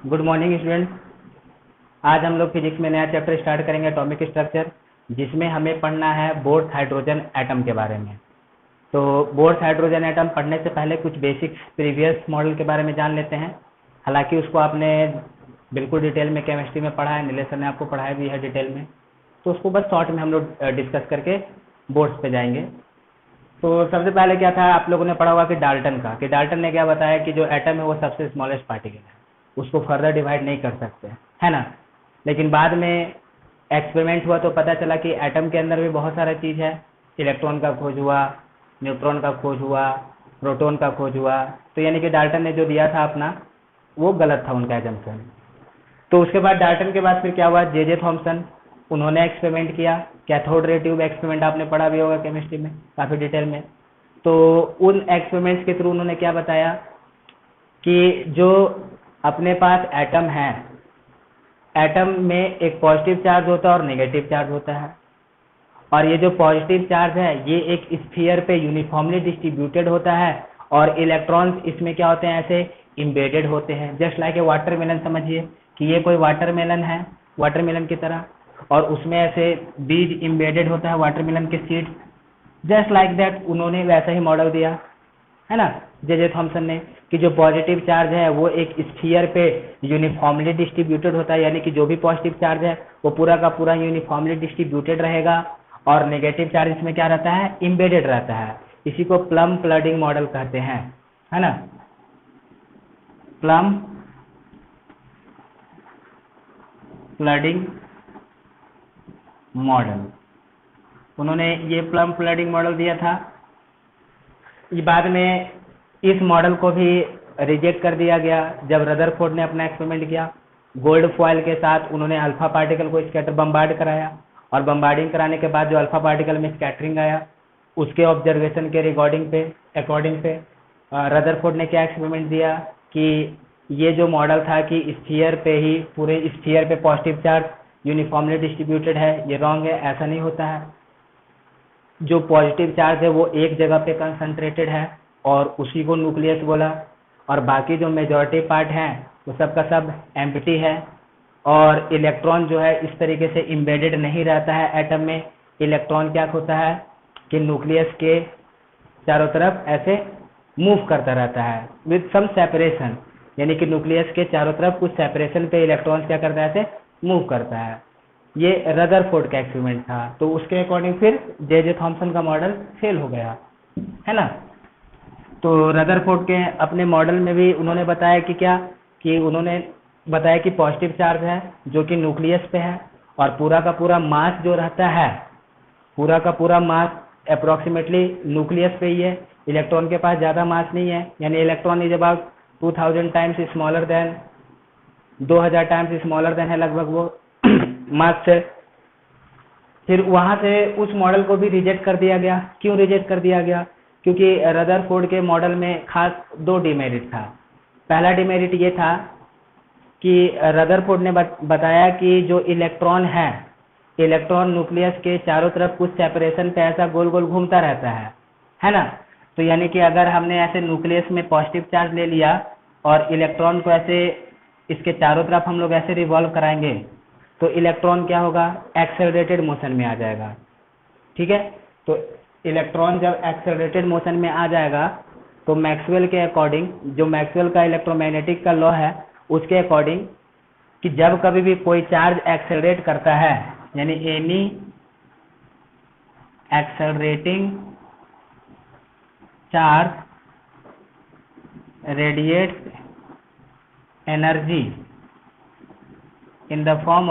Good morning student. आज हम लोग फिजिक्स में नया चैप्टर स्टार्ट करेंगे एटॉमिक स्ट्रक्चर, जिसमें हमें पढ़ना है बोर्स हाइड्रोजन एटम के बारे में। तो बोर्स हाइड्रोजन एटम पढ़ने से पहले कुछ बेसिक्स प्रीवियस मॉडल के बारे में जान लेते हैं। हालांकि उसको आपने बिल्कुल डिटेल में केमिस्ट्री में पढ़ा है, नीलेश सर ने आपको पढ़ाया भी है डिटेल में, तो उसको बस शॉर्ट में हम लोग डिस्कस करके बोर्ड्स पे जाएंगे। तो सबसे पहले क्या था, आप लोगों ने पढ़ा होगा कि डाल्टन ने क्या बताया कि जो एटम है वो सबसे स्मॉलेस्ट पार्टिकल है, उसको फर्दर डिवाइड नहीं कर सकते, है ना। लेकिन बाद में एक्सपेरिमेंट हुआ तो पता चला कि एटम के अंदर भी बहुत सारा चीज़ है। इलेक्ट्रॉन का खोज हुआ, न्यूट्रॉन का खोज हुआ, प्रोटॉन का खोज हुआ। तो यानी कि डाल्टन ने जो दिया था अपना, वो गलत था उनका एजम्पशन। तो उसके बाद डाल्टन के बाद फिर क्या हुआ, जे थॉमसन, उन्होंने एक्सपेरिमेंट किया। कैथोड रे ट्यूब एक्सपेरिमेंट आपने पढ़ा भी होगा केमिस्ट्री में काफ़ी डिटेल में। तो उन एक्सपेरिमेंट्स के थ्रू उन्होंने क्या बताया कि जो अपने पास एटम है, एटम में एक पॉजिटिव चार्ज होता है और नेगेटिव चार्ज होता है, और ये जो पॉजिटिव चार्ज है ये एक स्फीयर पे यूनिफॉर्मली डिस्ट्रीब्यूटेड होता है, और इलेक्ट्रॉन्स इसमें क्या होते हैं, ऐसे इम्बेडेड होते हैं। जस्ट लाइक ए वाटरमेलन, समझिए कि ये कोई वाटरमेलन है, वाटरमेलन की तरह, और उसमें ऐसे बीज इम्बेडेड होता है वाटरमेलन के सीड्स। जस्ट लाइक दैट उन्होंने वैसा ही मॉडल दिया, है ना, जे थॉमसन ने, कि जो पॉजिटिव चार्ज है वो एक स्फीयर पे यूनिफॉर्मली डिस्ट्रीब्यूटेड होता है, यानी कि जो भी पॉजिटिव चार्ज है वो पूरा का पूरा यूनिफॉर्मली डिस्ट्रीब्यूटेड रहेगा, और नेगेटिव चार्ज इसमें क्या रहता है, इम्बेडेड रहता है। इसी को प्लम फ्लडिंग मॉडल कहते हैं, है ना, प्लम फ्लडिंग मॉडल। उन्होंने ये प्लम फ्लडिंग मॉडल दिया था। ये बाद में इस मॉडल को भी रिजेक्ट कर दिया गया जब रदरफोर्ड ने अपना एक्सपेरिमेंट किया। गोल्ड फॉयल के साथ उन्होंने अल्फा पार्टिकल को स्कैटर बम्बार्ड कराया, और बम्बार्डिंग कराने के बाद जो अल्फा पार्टिकल में स्कैटरिंग आया, उसके ऑब्जर्वेशन के अकॉर्डिंग पे रदरफोर्ड ने क्या एक्सपेरिमेंट दिया कि ये जो मॉडल था कि स्फीयर पे ही, पूरे स्फीयर पे पॉजिटिव चार्ज यूनिफॉर्मली डिस्ट्रीब्यूटेड है, ये रॉन्ग है, ऐसा नहीं होता है। जो पॉजिटिव चार्ज है वो एक जगह पे कंसंट्रेटेड है और उसी को न्यूक्लियस बोला, और बाकी जो मेजॉरिटी पार्ट है वो सब का सब एम्प्टी है। और इलेक्ट्रॉन जो है इस तरीके से इम्बेडेड नहीं रहता है एटम में। इलेक्ट्रॉन क्या होता है कि न्यूक्लियस के चारों तरफ ऐसे मूव करता रहता है विद सम सेपरेशन, यानी कि न्यूक्लियस के चारों तरफ कुछ सेपरेशन पे इलेक्ट्रॉन क्या करता है, ऐसे मूव करता है। ये रदरफोर्ड का एक्सपेरिमेंट था, तो उसके अकॉर्डिंग फिर जे थॉमसन का मॉडल फेल हो गया, है ना। तो रदरफोर्ड के अपने मॉडल में भी उन्होंने बताया कि क्या, कि उन्होंने बताया कि पॉजिटिव चार्ज है जो कि न्यूक्लियस पे है, और पूरा का पूरा मास जो रहता है, पूरा का पूरा मास अप्रोक्सीमेटली न्यूक्लियस पे ही है। इलेक्ट्रॉन के पास ज़्यादा मास नहीं है, यानी electron is about 2000 times smaller than, 2000 times smaller than है लगभग वो मास से। फिर वहां से उस मॉडल को भी रिजेक्ट कर दिया गया। क्यों रिजेक्ट कर दिया गया, क्योंकि रदरफोर्ड के मॉडल में खास दो डिमेरिट था। पहला डिमेरिट ये था कि रदरफोर्ड ने बताया कि जो इलेक्ट्रॉन है, इलेक्ट्रॉन न्यूक्लियस के चारों तरफ कुछ सेपरेशन पे ऐसा गोल गोल घूमता रहता है ना। तो यानी कि अगर हमने ऐसे न्यूक्लियस में पॉजिटिव चार्ज ले लिया और इलेक्ट्रॉन को ऐसे इसके चारों तरफ हम लोग ऐसे रिवॉल्व कराएंगे, तो इलेक्ट्रॉन क्या होगा, एक्सेलरेटेड मोशन में आ जाएगा, ठीक है। तो इलेक्ट्रॉन जब एक्सेलरेटेड मोशन में आ जाएगा तो मैक्सवेल के अकॉर्डिंग, जो मैक्सवेल का इलेक्ट्रोमैग्नेटिक का लॉ है उसके अकॉर्डिंग, कि जब कभी भी कोई चार्ज एक्सेलरेट करता है, यानी any accelerating charge radiates energy in the form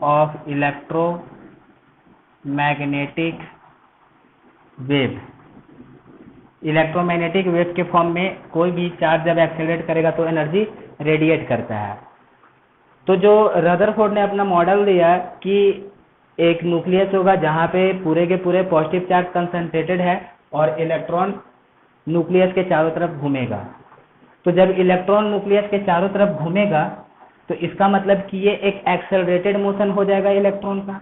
of electromagnetic wave। Electromagnetic wave के फॉर्म में कोई भी चार्ज जब एक्सेलरेट करेगा तो एनर्जी रेडिएट करता है। तो जो रदरफोर्ड ने अपना मॉडल दिया कि एक न्यूक्लियस होगा जहां पे पूरे के पूरे पॉजिटिव चार्ज कंसंट्रेटेड है, और इलेक्ट्रॉन न्यूक्लियस के चारों तरफ घूमेगा। तो जब इलेक्ट्रॉन न्यूक्लियस के चारों तरफ घूमेगा तो इसका मतलब कि ये एक एक्सेलरेटेड मोशन हो जाएगा इलेक्ट्रॉन का,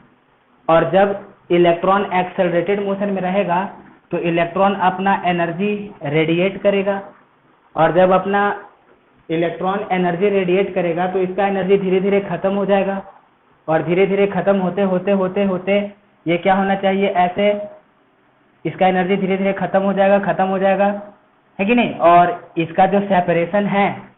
और जब इलेक्ट्रॉन एक्सेलरेटेड मोशन में रहेगा तो इलेक्ट्रॉन अपना एनर्जी रेडिएट करेगा, और जब अपना इलेक्ट्रॉन एनर्जी रेडिएट करेगा तो इसका एनर्जी धीरे धीरे खत्म हो जाएगा, और धीरे धीरे खत्म होते होते होते होते ये क्या होना चाहिए, ऐसे इसका एनर्जी धीरे धीरे खत्म हो जाएगा, है कि नहीं। और इसका जो सेपरेशन है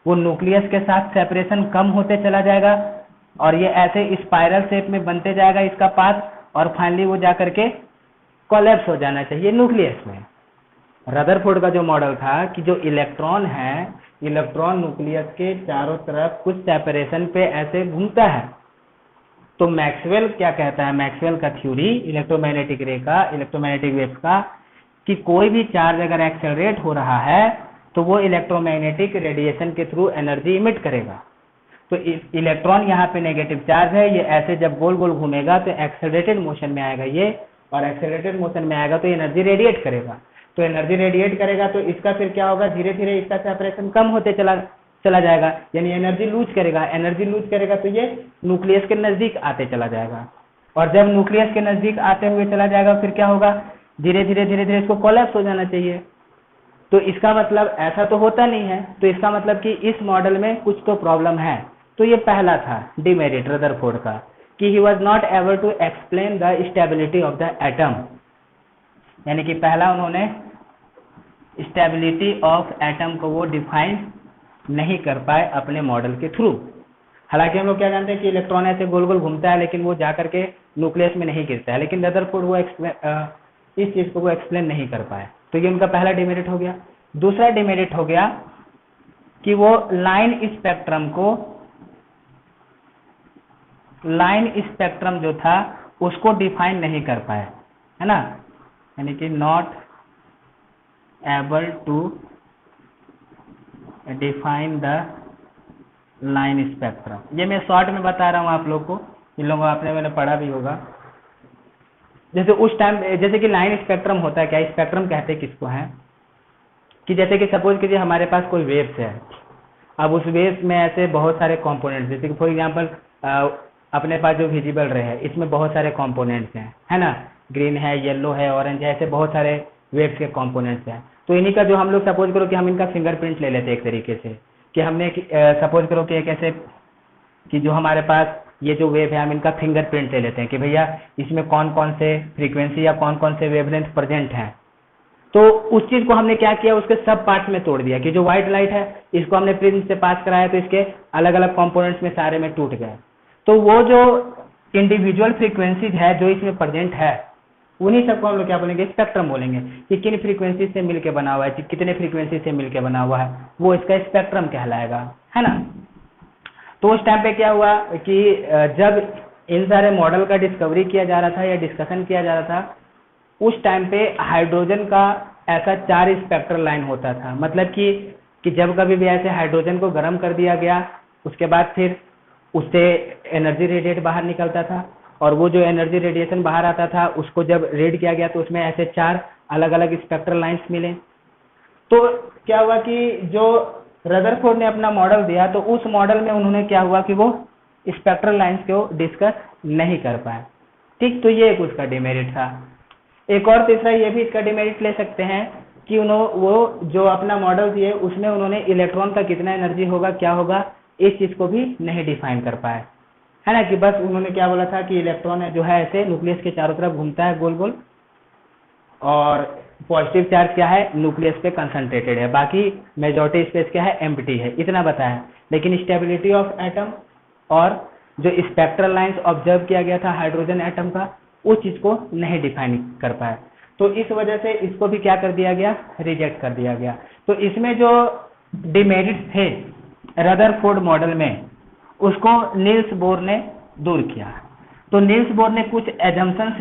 वो न्यूक्लियस के साथ सेपरेशन कम होते चला जाएगा, और ये ऐसे स्पाइरल शेप में बनते जाएगा इसका पाथ, और फाइनली वो जाकर के कोलैप्स हो जाना चाहिए न्यूक्लियस में। रदरफोर्ड का जो मॉडल था कि जो इलेक्ट्रॉन है, इलेक्ट्रॉन न्यूक्लियस के चारों तरफ कुछ सेपरेशन पे ऐसे घूमता है। तो मैक्सवेल क्या कहता है, मैक्सवेल का थ्योरी इलेक्ट्रोमैग्नेटिक रे का, इलेक्ट्रोमैग्नेटिक वेव्स का, कि कोई भी चार्ज अगर एक्सेलरेट हो रहा है तो वो इलेक्ट्रोमैग्नेटिक रेडिएशन के थ्रू एनर्जी इमिट करेगा। तो इलेक्ट्रॉन यहाँ पे नेगेटिव चार्ज है, ये ऐसे जब गोल गोल घूमेगा तो एक्सेलरेटेड मोशन में आएगा ये, और एक्सेलरेटेड मोशन में आएगा तो एनर्जी रेडिएट करेगा। तो एनर्जी रेडिएट करेगा तो इसका फिर क्या होगा, धीरे धीरे इसका सेपरेशन कम होते चला जाएगा, यानी एनर्जी लूज करेगा। एनर्जी लूज करेगा तो ये न्यूक्लियस के नजदीक आते चला जाएगा, और जब न्यूक्लियस के नजदीक आते हुए चला जाएगा फिर क्या होगा, धीरे धीरे इसको कोलैप्स हो जाना चाहिए। तो इसका मतलब ऐसा तो होता नहीं है, तो इसका मतलब कि इस मॉडल में कुछ तो प्रॉब्लम है। तो ये पहला था डिमेरिट रदरफोर्ड का, कि he was not able to explain the stability of the atom, यानी कि पहला उन्होंने स्टेबिलिटी ऑफ एटम को वो डिफाइन नहीं कर पाए अपने मॉडल के थ्रू। हालांकि हम लोग क्या जानते हैं कि इलेक्ट्रॉन ऐसे गोल गोल घूमता है लेकिन वो जाकर के न्यूक्लियस में नहीं गिरता है, लेकिन रदरफोर्ड वो इस चीज को वो एक्सप्लेन नहीं कर पाए। तो ये उनका पहला डिमेरिट हो गया। दूसरा डिमेरिट हो गया कि वो लाइन स्पेक्ट्रम जो था उसको डिफाइन नहीं कर पाए, है ना, यानी कि not able to define the line spectrum. ये मैं शॉर्ट में बता रहा हूँ आप लोग को, इन लोगों आपने मैंने पढ़ा भी होगा। जैसे उस टाइम, जैसे कि लाइन स्पेक्ट्रम होता है क्या, स्पेक्ट्रम कहते किसको है, कि जैसे कि सपोज कीजिए हमारे पास कोई वेव्स है, अब उस वेव्स में ऐसे बहुत सारे कंपोनेंट्स, जैसे कि फॉर एग्जांपल अपने पास जो विजिबल रे है इसमें बहुत सारे कंपोनेंट्स हैं, है ना, ग्रीन है, येलो है, ऑरेंज है, ऐसे बहुत सारे वेव्स के कंपोनेंट्स हैं। तो इन्हीं का जो हम लोग सपोज करो कि हम इनका फिंगरप्रिंट ले लेते हैं एक तरीके से, कि हमने सपोज करो कि एक ऐसे कि जो हमारे पास ये जो वेव है हम इनका फिंगरप्रिंट ले लेते हैं कि भैया इसमें कौन कौन से फ्रीक्वेंसी या कौन कौन से वेवलेंथ प्रेजेंट हैं। तो उस चीज को हमने क्या किया, उसके सब पार्ट्स में तोड़ दिया, कि जो व्हाइट लाइट है इसको हमने प्रिज्म से पास कराया तो इसके अलग अलग कंपोनेंट्स में सारे में टूट गए। तो वो जो इंडिविजुअल फ्रीक्वेंसीज है जो इसमें प्रेजेंट है उन्हीं सबको हम लोग क्या बोलेंगे, स्पेक्ट्रम बोलेंगे, कि किन फ्रीक्वेंसी से मिलकर बना हुआ है, कितने फ्रीक्वेंसी से मिलकर बना हुआ है, वो इसका स्पेक्ट्रम कहलाएगा, है ना। तो उस टाइम पे क्या हुआ कि जब इन सारे मॉडल का डिस्कवरी किया जा रहा था या डिस्कशन किया जा रहा था, उस टाइम पे हाइड्रोजन का ऐसा 4 स्पेक्ट्रल लाइन होता था। मतलब कि जब कभी भी ऐसे हाइड्रोजन को गर्म कर दिया गया उसके बाद फिर उससे एनर्जी रेडिएट बाहर निकलता था, और वो जो एनर्जी रेडिएशन बाहर आता था उसको जब रीड किया गया तो उसमें ऐसे 4 अलग अलग स्पेक्ट्रल लाइन्स मिले। तो क्या हुआ कि जो रदरफोर्ड ने अपना मॉडल दिया तो उस मॉडल में उन्होंने क्या हुआ कि वो स्पेक्ट्रल लाइंस को डिस्कस नहीं कर पाए। ठीक, तो ये एक उसका डिमेरिट था। एक और तीसरा ये भी इसका डिमेरिट ले सकते हैं कि वो जो अपना मॉडल दिए उसमें उन्होंने इलेक्ट्रॉन का कितना एनर्जी होगा, क्या होगा, इस चीज को भी नहीं डिफाइन कर पाए, है ना। कि बस उन्होंने क्या बोला था कि इलेक्ट्रॉन जो है ऐसे न्यूक्लियस के चारों तरफ घूमता है गोल गोल, और पॉजिटिव चार्ज क्या है, न्यूक्लियस पे कंसंट्रेटेड है, बाकी मेजॉरिटी स्पेस क्या है, एम्प्टी है, इतना बताया। लेकिन स्टेबिलिटी ऑफ एटम और जो स्पेक्ट्रल लाइंस ऑब्जर्व किया गया था हाइड्रोजन एटम का, उस चीज को नहीं डिफाइन कर पाए। तो इस वजह से इसको भी क्या कर दिया गया, रिजेक्ट कर दिया गया। तो इसमें जो डिमेरिट्स थे रदरफोर्ड मॉडल में, उसको नील्स बोर ने दूर किया। तो नील्स बोर ने कुछ एजम्पशंस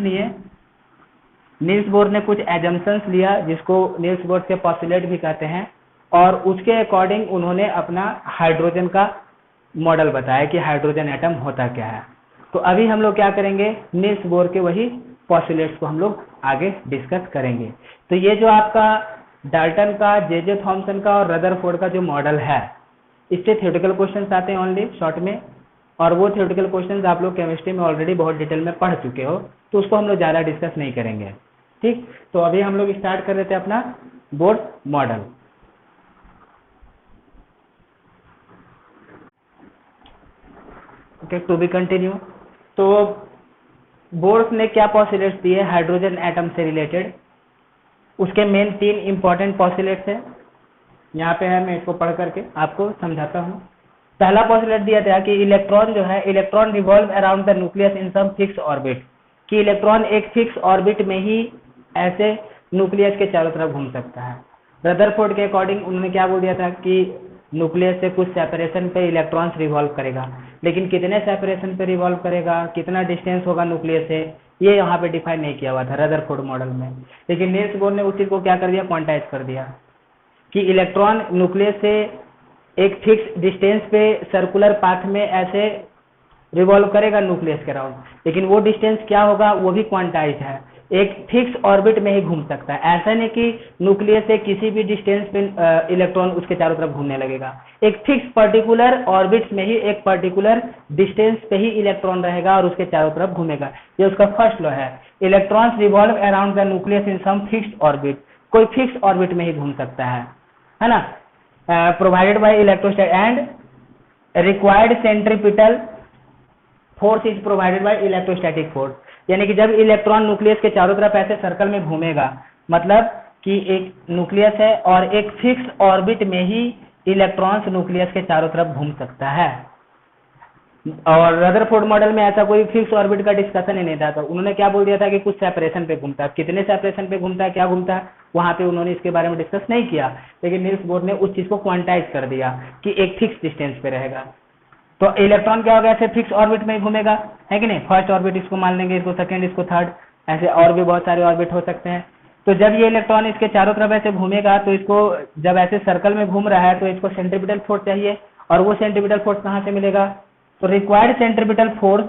लिया जिसको नील्स बोर के पोस्टुलेट भी कहते हैं, और उसके अकॉर्डिंग उन्होंने अपना हाइड्रोजन का मॉडल बताया कि हाइड्रोजन एटम होता क्या है। तो अभी हम लोग क्या करेंगे, नील्स बोर के वही पोस्टुलेट्स को हम लोग आगे डिस्कस करेंगे। तो ये जो आपका डाल्टन का, जे थॉमसन का और रदरफोर्ड का जो मॉडल है, इससे थ्योरेटिकल क्वेश्चंस आते हैं ओनली शॉर्ट में, और वो थ्योरेटिकल क्वेश्चंस आप लोग केमिस्ट्री में ऑलरेडी बहुत डिटेल में पढ़ चुके हो, तो उसको हम लोग ज़्यादा डिस्कस नहीं करेंगे। ठीक, तो अभी हम लोग स्टार्ट कर देते हैं अपना Bohr model. Okay, to be continue. तो बोर्स ने क्या पॉस्टुलेट्स दिए हाइड्रोजन एटम से रिलेटेड, उसके मेन 3 इंपॉर्टेंट पॉस्टुलेट्स है, यहाँ पे है, मैं इसको पढ़ करके आपको समझाता हूँ। पहला पॉस्टुलेट दिया था कि इलेक्ट्रॉन जो है, electron revolve around the nucleus in some fix orbit, कि इलेक्ट्रॉन एक फिक्स ऑर्बिट में ही ऐसे न्यूक्लियस के चारों तरफ घूम सकता है। रदरफोर्ड के अकॉर्डिंग उन्होंने क्या बोल दिया था कि न्यूक्लियस से कुछ सेपरेशन पे इलेक्ट्रॉन्स रिवॉल्व करेगा, लेकिन कितने सेपरेशन पे रिवॉल्व करेगा, कितना डिस्टेंस होगा न्यूक्लियस से, ये यहाँ पे डिफाइन नहीं किया हुआ था रदरफोर्ड मॉडल में। लेकिन नील्स बोर ने उस चीज को क्या कर दिया, क्वांटाइज कर दिया कि इलेक्ट्रॉन न्यूक्लियस से एक फिक्स डिस्टेंस पे सर्कुलर पाथ में ऐसे रिवॉल्व करेगा न्यूक्लियस के अराउंड, लेकिन वो डिस्टेंस क्या होगा वो भी क्वांटाइज है, एक फिक्स ऑर्बिट में ही घूम सकता है। ऐसा नहीं कि न्यूक्लियस से किसी भी डिस्टेंस पे इलेक्ट्रॉन उसके चारों तरफ घूमने लगेगा, एक फिक्स पर्टिकुलर ऑर्बिट्स में ही एक पर्टिकुलर डिस्टेंस पे ही इलेक्ट्रॉन रहेगा और उसके चारों तरफ घूमेगा। ये उसका फर्स्ट लॉ है, electrons revolve around the nucleus in some fixed orbit, कोई फिक्स ऑर्बिट में ही घूम सकता है ना। Provided by electrostatic and required centripetal force is provided by electrostatic force, यानी कि जब इलेक्ट्रॉन न्यूक्लियस के चारों तरफ ऐसे सर्कल में घूमेगा, मतलब कि एक न्यूक्लियस है और एक फिक्स ऑर्बिट में ही इलेक्ट्रॉन्स न्यूक्लियस के चारों तरफ घूम सकता है। और रदरफोर्ड मॉडल में ऐसा कोई फिक्स ऑर्बिट का डिस्कशन ही नहीं था, तो उन्होंने क्या बोल दिया था कि कुछ सेपरेशन पे घूमता है, कितने सेपरेशन पे घूमता है, क्या घूमता है, वहां पे उन्होंने इसके बारे में डिस्कस नहीं किया। लेकिन नील्स बोर ने उस चीज को क्वांटाइज कर दिया कि एक फिक्स डिस्टेंस पे रहेगा। तो इलेक्ट्रॉन क्या होगा, ऐसे फिक्स ऑर्बिट में घूमेगा, है कि नहीं। फर्स्ट ऑर्बिट इसको मान लेंगे, इसको सेकंड, इसको थर्ड, ऐसे और भी बहुत सारे ऑर्बिट हो सकते हैं। तो जब ये इलेक्ट्रॉन इसके चारों तरफ ऐसे घूमेगा, तो इसको जब ऐसे सर्कल में घूम रहा है तो इसको सेंट्रीपिटल फोर्स चाहिए, और वो सेंट्रीपिटल फोर्स कहाँ से मिलेगा, तो required centripetal force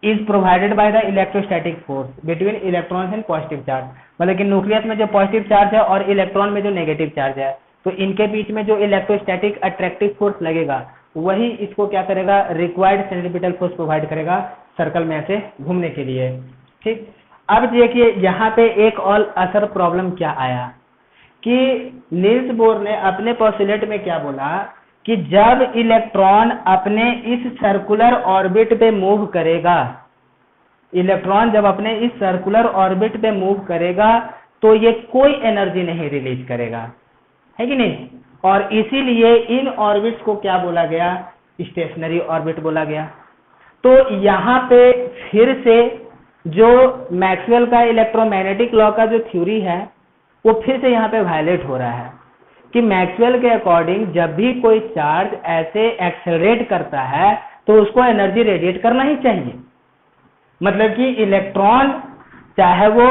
is provided by the electrostatic force between electrons and positive charge, मतलब कि न्यूक्लियस में जो पॉजिटिव चार्ज है और इलेक्ट्रॉन में जो नेगेटिव चार्ज है, तो इनके बीच में जो इलेक्ट्रोस्टैटिक अट्रैक्टिव फोर्स लगेगा वही इसको क्या करेगा, रिक्वायर्ड सेंट्रीपिटल फोर्स प्रोवाइड करेगा सर्कल में ऐसे घूमने के लिए। ठीक, अब देखिए यहाँ पे एक और असर प्रॉब्लम क्या आया कि नील्स बोर ने अपने पोस्टुलेट में क्या बोला कि जब इलेक्ट्रॉन अपने इस सर्कुलर ऑर्बिट पे मूव करेगा, इलेक्ट्रॉन जब अपने इस सर्कुलर ऑर्बिट पे मूव करेगा तो ये कोई एनर्जी नहीं रिलीज करेगा, है कि नहीं। और इसीलिए इन ऑर्बिट्स को क्या बोला गया, स्टेशनरी ऑर्बिट बोला गया। तो यहाँ पे फिर से जो मैक्सवेल का इलेक्ट्रोमैग्नेटिक लॉ का जो थ्योरी है वो फिर से यहाँ पे वायलेट हो रहा है कि मैक्सवेल के अकॉर्डिंग जब भी कोई चार्ज ऐसे एक्सेलरेट करता है तो उसको एनर्जी रेडिएट करना ही चाहिए। मतलब कि इलेक्ट्रॉन चाहे वो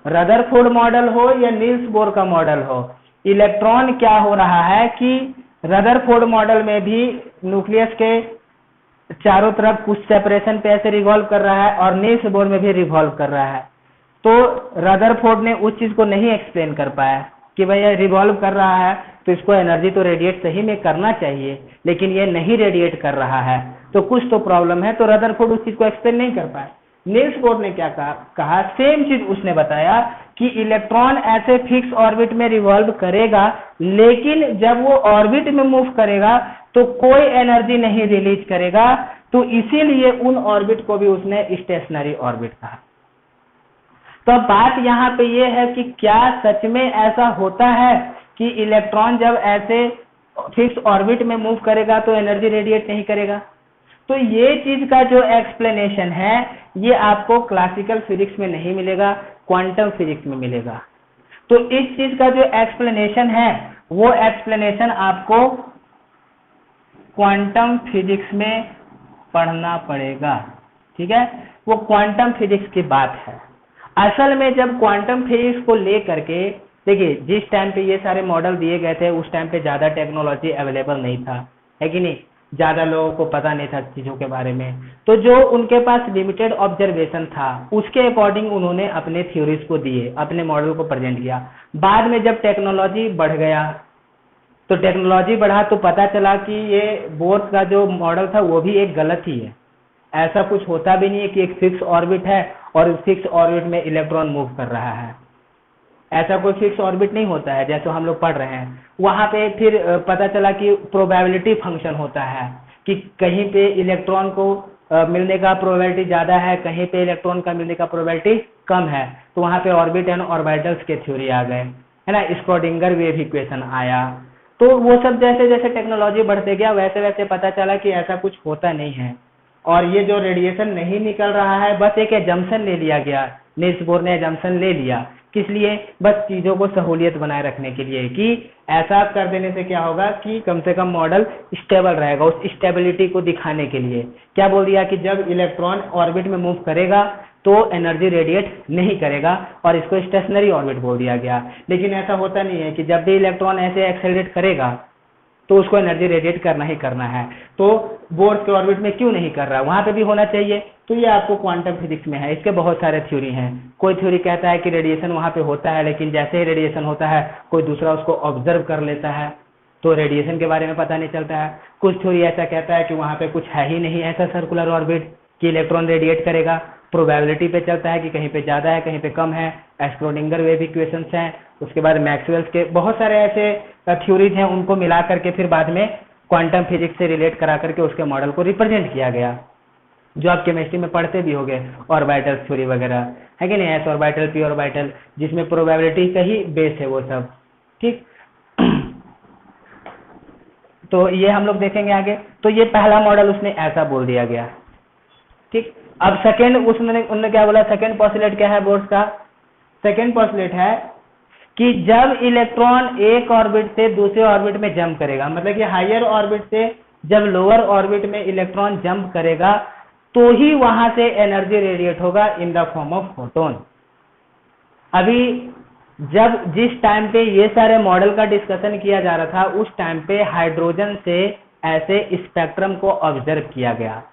रदरफोर्ड मॉडल हो या नील्स बोर का मॉडल हो, इलेक्ट्रॉन क्या हो रहा है कि रदरफोर्ड मॉडल में भी न्यूक्लियस के चारों तरफ कुछ सेपरेशन पे ऐसे रिवॉल्व कर रहा है और नील्स बोर में भी रिवॉल्व कर रहा है। तो रदरफोर्ड ने उस चीज को नहीं एक्सप्लेन कर पाया कि भाई ये रिवॉल्व कर रहा है तो इसको एनर्जी तो रेडिएट सही में करना चाहिए, लेकिन ये नहीं रेडिएट कर रहा है, तो कुछ तो प्रॉब्लम है। तो रदरफोर्ड उस चीज को एक्सप्लेन नहीं कर पाए। नील्स बोर ने क्या कहा सेम चीज उसने बताया कि इलेक्ट्रॉन ऐसे फिक्स ऑर्बिट में रिवॉल्व करेगा, लेकिन जब वो ऑर्बिट में मूव करेगा तो कोई एनर्जी नहीं रिलीज करेगा, तो इसीलिए उन ऑर्बिट को भी उसने स्टेशनरी ऑर्बिट कहा। तो अब बात यहाँ पे ये है कि क्या सच में ऐसा होता है कि इलेक्ट्रॉन जब ऐसे फिक्स ऑर्बिट में मूव करेगा तो एनर्जी रेडिएट नहीं करेगा। तो ये चीज का जो एक्सप्लेनेशन है ये आपको क्लासिकल फिजिक्स में नहीं मिलेगा, क्वांटम फिजिक्स में मिलेगा। तो इस चीज का जो एक्सप्लेनेशन है वो एक्सप्लेनेशन आपको क्वांटम फिजिक्स में पढ़ना पड़ेगा, ठीक है। वो क्वांटम फिजिक्स की बात है। असल में जब क्वांटम फिजिक्स को लेकर के देखिए, जिस टाइम पे ये सारे मॉडल दिए गए थे उस टाइम पे ज्यादा टेक्नोलॉजी अवेलेबल नहीं था, है कि नहीं, ज्यादा लोगों को पता नहीं था चीजों के बारे में। तो जो उनके पास लिमिटेड ऑब्जर्वेशन था उसके अकॉर्डिंग उन्होंने अपने थ्योरीज को दिए, अपने मॉडल को प्रेजेंट किया। बाद में जब टेक्नोलॉजी बढ़ गया तो टेक्नोलॉजी बढ़ा तो पता चला कि ये बोर का जो मॉडल था वो भी एक गलत ही है। ऐसा कुछ होता भी नहीं है कि एक फिक्स ऑर्बिट है और फिक्स ऑर्बिट में इलेक्ट्रॉन मूव कर रहा है, ऐसा कोई फिक्स ऑर्बिट नहीं होता है जैसे हम लोग पढ़ रहे हैं। वहां पे फिर पता चला कि प्रोबेबिलिटी फंक्शन होता है कि कहीं पे इलेक्ट्रॉन को मिलने का प्रोबेबिलिटी ज़्यादा है, कहीं पे इलेक्ट्रॉन का मिलने का प्रोबेबिलिटी कम है, तो वहाँ पे ऑर्बिट एंड ऑर्बिटल्स के थ्योरी आ गए, है ना, स्क्रोडिंगर वेव इक्वेशन आया। तो वो सब जैसे जैसे टेक्नोलॉजी बढ़ते गया वैसे वैसे पता चला कि ऐसा कुछ होता नहीं है, और ये जो रेडिएशन नहीं निकल रहा है बस एक एजम्पशन ले लिया गया, नील्स बोर ने एजम्पशन ले लिया, किस लिए, बस चीज़ों को सहूलियत बनाए रखने के लिए कि ऐसा कर देने से क्या होगा कि कम से कम मॉडल स्टेबल रहेगा, उस स्टेबिलिटी को दिखाने के लिए क्या बोल दिया कि जब इलेक्ट्रॉन ऑर्बिट में मूव करेगा तो एनर्जी रेडिएट नहीं करेगा, और इसको स्टेशनरी ऑर्बिट बोल दिया गया। लेकिन ऐसा होता नहीं है कि जब भी इलेक्ट्रॉन ऐसे एक्सेलरेट करेगा तो उसको एनर्जी रेडिएट करना ही करना है। तो बोर्स के ऑर्बिट में क्यों नहीं कर रहा, वहां पे भी होना चाहिए। तो ये आपको क्वांटम फिजिक्स में है, इसके बहुत सारे थ्योरी हैं। कोई थ्योरी कहता है कि रेडिएशन वहां पे होता है, लेकिन जैसे ही रेडिएशन होता है कोई दूसरा उसको ऑब्जर्व कर लेता है तो रेडिएशन के बारे में पता नहीं चलता है। कुछ थ्योरी ऐसा कहता है कि वहां पे कुछ है ही नहीं ऐसा सर्कुलर ऑर्बिट कि इलेक्ट्रॉन रेडिएट करेगा, प्रोबेबिलिटी पे चलता है कि कहीं पे ज्यादा है कहीं पे कम है, स्क्रोडिंगर वेव इक्वेशंस हैं, उसके बाद मैक्सवेल्स के बहुत सारे ऐसे थ्योरीज हैं, उनको मिला करके फिर बाद में क्वांटम फिजिक्स से रिलेट करा करके उसके मॉडल को रिप्रेजेंट किया गया, जो आप केमिस्ट्री में पढ़ते भी होंगे, ऑर्बिटल थ्योरी वगैरह, है कि नहीं, एस ऑर्बिटल, पी ऑर्बिटल, जिसमें प्रोबेबिलिटी का ही बेस है वो सब, ठीक। तो ये हम लोग देखेंगे आगे। तो ये पहला मॉडल उसने ऐसा बोल दिया गया, ठीक। अब सेकेंड उन्होंने क्या बोला, सेकेंड पोस्टुलेट क्या है बोर्स का, सेकेंड पोस्टुलेट है कि जब इलेक्ट्रॉन एक ऑर्बिट से दूसरे ऑर्बिट में जंप करेगा, मतलब कि हायर ऑर्बिट से जब लोअर ऑर्बिट में इलेक्ट्रॉन जंप करेगा तो ही वहां से एनर्जी रेडिएट होगा in the form of photon. अभी जब जिस टाइम पे ये सारे मॉडल का डिस्कशन किया जा रहा था उस टाइम पे हाइड्रोजन से ऐसे स्पेक्ट्रम को ऑब्जर्व किया गया,